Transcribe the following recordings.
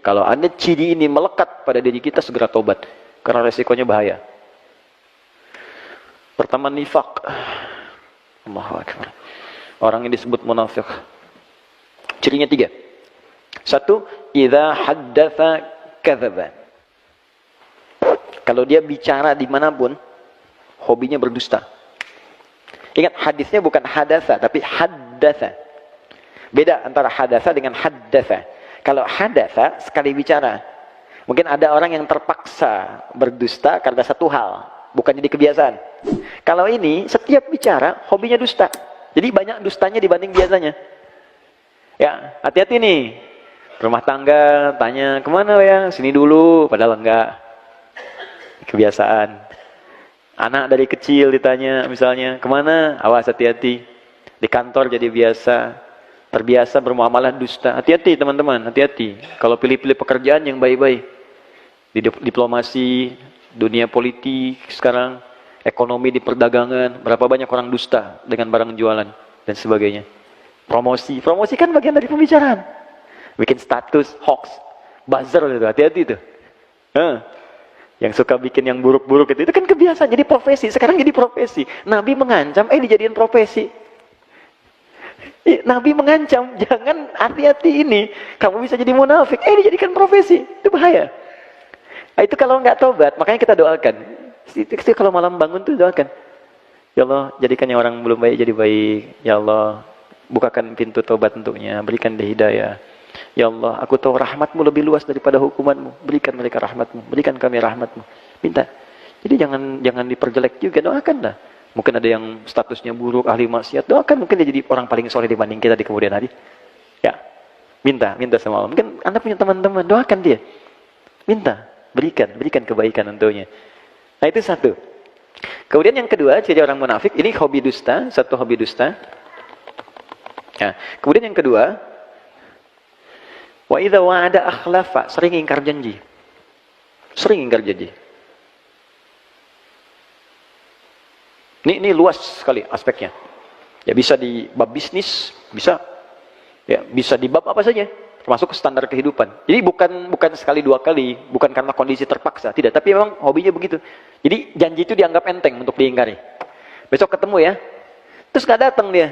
Kalau ada ciri ini melekat pada diri kita, segera tobat. Karena resikonya bahaya. Pertama, nifak. Allahu Akbar. Orang yang disebut munafik. Cirinya 3. 1, idza haddatsa kadzaba. Kalau dia bicara dimanapun, hobinya berdusta. Ingat, hadisnya bukan hadatsa, tapi haddatsa. Beda antara hadatsa dengan haddatsa. Kalau hadatsa, sekali bicara. Mungkin ada orang yang terpaksa berdusta karena satu hal, bukan jadi kebiasaan. Kalau ini, setiap bicara, hobinya dusta. Jadi banyak dustanya dibanding biasanya. Ya, hati-hati nih. Rumah tangga, tanya, kemana ya? Sini dulu, padahal enggak. Kebiasaan. Anak dari kecil ditanya, misalnya, kemana? Awas, hati-hati. Di kantor jadi biasa. Terbiasa bermuamalah dusta. Hati-hati teman-teman, hati-hati. Kalau pilih-pilih pekerjaan yang baik-baik. Di diplomasi, dunia politik sekarang, ekonomi di perdagangan, berapa banyak orang dusta dengan barang jualan dan sebagainya. Promosi kan bagian dari pembicaraan. Bikin status, hoax, buzzer itu, hati-hati itu. Yang suka bikin yang buruk-buruk itu kan kebiasaan, jadi profesi. Sekarang jadi profesi. Nabi mengancam, dijadiin profesi. Nabi mengancam, jangan, hati-hati ini, kamu bisa jadi munafik, dijadikan profesi, itu bahaya. Nah, itu kalau nggak tobat, makanya kita doakan. Itu kalau malam bangun tuh doakan, ya Allah, jadikan yang orang belum baik jadi baik. Ya Allah, bukakan pintu tobat untuknya, berikan dia hidayah. Ya Allah, aku tahu rahmatmu lebih luas daripada hukumanmu, berikan mereka rahmatmu, berikan kami rahmatmu. Minta. Jadi jangan diperjelek juga, doakanlah. Mungkin ada yang statusnya buruk, ahli maksiat, doakan, mungkin dia jadi orang paling soleh dibanding kita di kemudian hari. Ya, minta sama Allah. Mungkin Anda punya teman-teman, doakan dia. Minta, berikan kebaikan untuknya. Nah, itu 1. Kemudian yang kedua, ciri orang munafik, ini hobi dusta, 1 hobi dusta. Nah, kemudian yang kedua, wa idza wa'ada akhlafa, sering ingkar janji. Sering ingkar janji. Ini luas sekali aspeknya. Ya, bisa di bab bisnis, bisa di bab apa saja, termasuk standar kehidupan. Jadi bukan sekali 2 kali, bukan karena kondisi terpaksa, tidak, tapi memang hobinya begitu. Jadi janji itu dianggap enteng untuk diingkari. Besok ketemu ya, terus gak datang dia.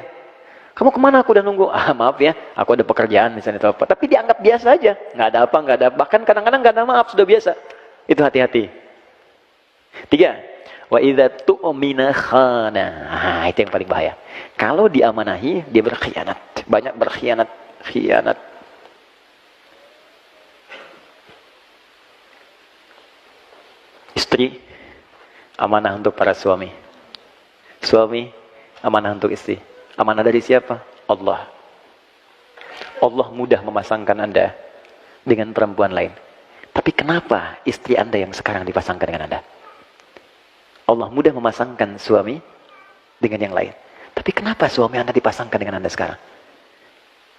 Kamu kemana? Aku udah nunggu. Maaf ya, aku ada pekerjaan misalnya atau apa. Tapi dianggap biasa aja, nggak ada apa. Bahkan kadang-kadang nggak ada maaf, sudah biasa. Itu hati-hati. 3. Wa idza tu'mina khana. Itu yang paling bahaya. Kalau diamanahi, dia berkhianat. Banyak berkhianat. Istri, amanah untuk para suami. Suami, amanah untuk istri. Amanah dari siapa? Allah. Allah mudah memasangkan Anda dengan perempuan lain. Tapi kenapa istri Anda yang sekarang dipasangkan dengan Anda? Allah mudah memasangkan suami dengan yang lain. Tapi kenapa suami Anda dipasangkan dengan Anda sekarang?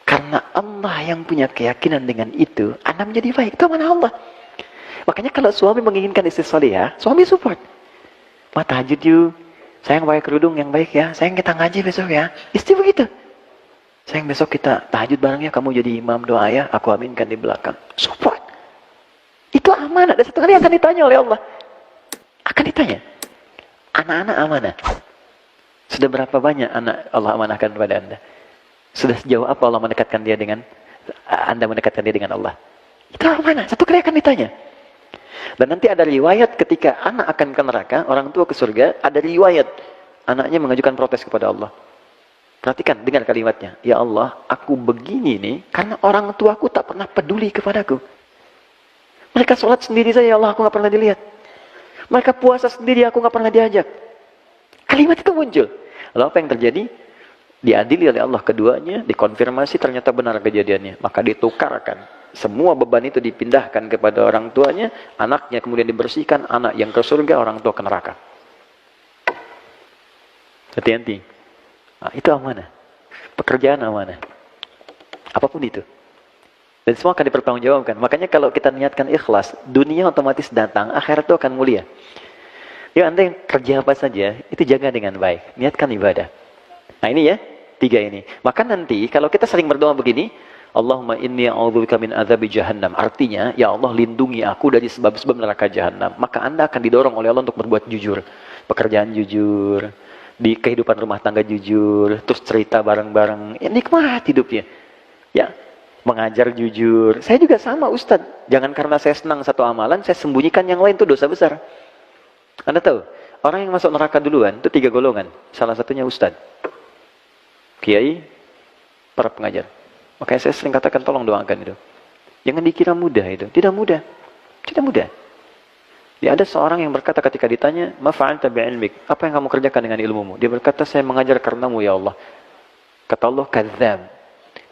Karena Allah yang punya keyakinan dengan itu, Anda menjadi baik. Itu amanah Allah. Makanya kalau suami menginginkan istri salihah, suami support. Tahajud yuk. Sayang pakai kerudung yang baik ya. Sayang kita ngaji besok ya. Istri begitu. Sayang besok kita tahajud bareng ya. Kamu jadi imam doa ya. Aku aminkan di belakang. Support. Itu amanah. Dan satu kali akan ditanya oleh Allah. Akan ditanya. Anak-anak amanah. Sudah berapa banyak anak Allah amanahkan kepada Anda? Sudah sejauh apa Allah mendekatkan dia dengan Anda mendekatkan dia dengan Allah? Itu amanah. Satu kali akan ditanya. Dan nanti ada riwayat ketika anak akan ke neraka, orang tua ke surga, ada riwayat anaknya mengajukan protes kepada Allah. Perhatikan, dengar kalimatnya. Ya Allah, aku begini nih karena orang tuaku tak pernah peduli kepadaku. Mereka sholat sendiri saja, ya Allah, aku gak pernah dilihat. Mereka puasa sendiri, aku gak pernah diajak. Kalimat itu muncul. Lalu apa yang terjadi? Diadili oleh Allah keduanya, dikonfirmasi ternyata benar kejadiannya. Maka ditukarkan. Semua beban itu dipindahkan kepada orang tuanya, anaknya kemudian dibersihkan, anak yang ke surga, orang tua ke neraka. Hati-hati. Nah, itu amanah. Pekerjaan amanah. Apapun itu. Dan semua akan dipertanggungjawabkan. Makanya kalau kita niatkan ikhlas, dunia otomatis datang, akhirat itu akan mulia. Ya, Anda yang kerja apa saja, itu jaga dengan baik. Niatkan ibadah. Nah ini ya, 3 ini. Maka nanti, kalau kita sering berdoa begini, Allahumma inni a'udzubika min adzabi jahannam. Artinya, ya Allah lindungi aku dari sebab-sebab neraka jahannam. Maka Anda akan didorong oleh Allah untuk berbuat jujur. Pekerjaan jujur, di kehidupan rumah tangga jujur, terus cerita bareng-bareng. Ya, nikmat hidupnya. Ya, mengajar jujur. Saya juga sama Ustadz. Jangan karena saya senang satu amalan, saya sembunyikan yang lain, itu dosa besar. Anda tahu, orang yang masuk neraka duluan, itu 3 golongan. Salah satunya Ustadz, kiai, para pengajar. Makanya saya sering katakan, tolong doakan itu. Jangan dikira mudah itu. Tidak mudah. Tidak mudah. Ya, ada seorang yang berkata ketika ditanya, ma fa'alta bi'ilmik? Apa yang kamu kerjakan dengan ilmumu? Dia berkata, saya mengajar karenamu ya Allah. Kata Allah, kadzab.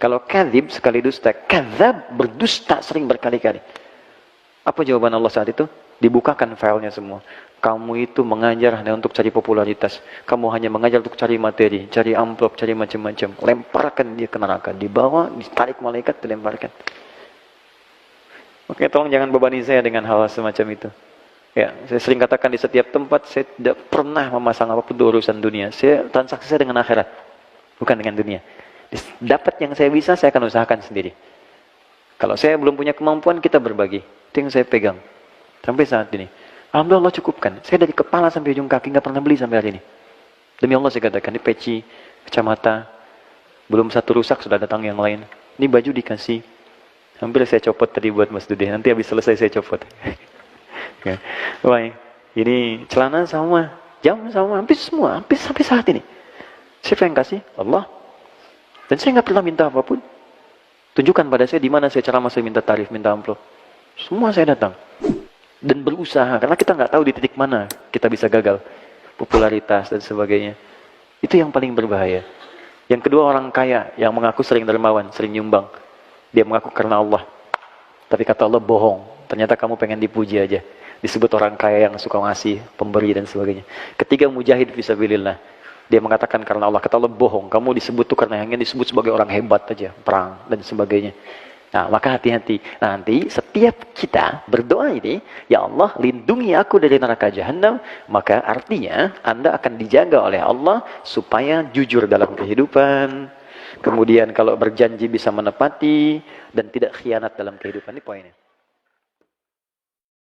Kalau kadzib sekali dusta, kadzab berdusta sering berkali-kali. Apa jawaban Allah saat itu? Dibukakan filenya semua. Kamu itu mengajar hanya untuk cari popularitas. Kamu hanya mengajar untuk cari materi, cari amplop, cari macam-macam. Lemparkan dia ke neraka. Dibawa, ditarik malaikat, dilemparkan. Oke, tolong jangan bebani saya dengan hal semacam itu. Ya, saya sering katakan di setiap tempat, saya tidak pernah memasang apapun urusan dunia. Saya transaksi saya dengan akhirat, bukan dengan dunia. Dapat yang saya bisa, saya akan usahakan sendiri. Kalau saya belum punya kemampuan, kita berbagi. Itu yang saya pegang. Sampai saat ini. Alhamdulillah Allah cukupkan. Saya dari kepala sampai ujung kaki, nggak pernah beli sampai hari ini. Demi Allah saya katakan, ini peci, kacamata, belum satu rusak, sudah datang yang lain. Ini baju dikasih. Hampir saya copot tadi buat Mas Dude. Nanti habis selesai saya copot. Ya. Baik. Ini celana sama, jam sama, hampir semua, hampir sampai saat ini. Siapa yang kasih? Allah. Dan saya nggak pernah minta apapun. Tunjukkan pada saya di mana saya ceramah, saya minta tarif, minta amplop. Semua saya datang. Dan berusaha, karena kita nggak tahu di titik mana kita bisa gagal. Popularitas dan sebagainya. Itu yang paling berbahaya. Yang kedua, orang kaya yang mengaku sering dermawan, sering nyumbang. Dia mengaku karena Allah. Tapi kata Allah, bohong. Ternyata kamu pengen dipuji aja. Disebut orang kaya yang suka ngasih, pemberi dan sebagainya. Ketiga, mujahid fisabilillah. Dia mengatakan karena Allah. Kata Allah, bohong. Kamu disebut tuh karena yang disebut sebagai orang hebat aja. Perang dan sebagainya. Nah, maka hati-hati. Nanti setiap kita berdoa ini, ya Allah lindungi aku dari neraka jahanam. Maka artinya Anda akan dijaga oleh Allah supaya jujur dalam kehidupan. Kemudian kalau berjanji bisa menepati dan tidak khianat dalam kehidupan. Ini poinnya.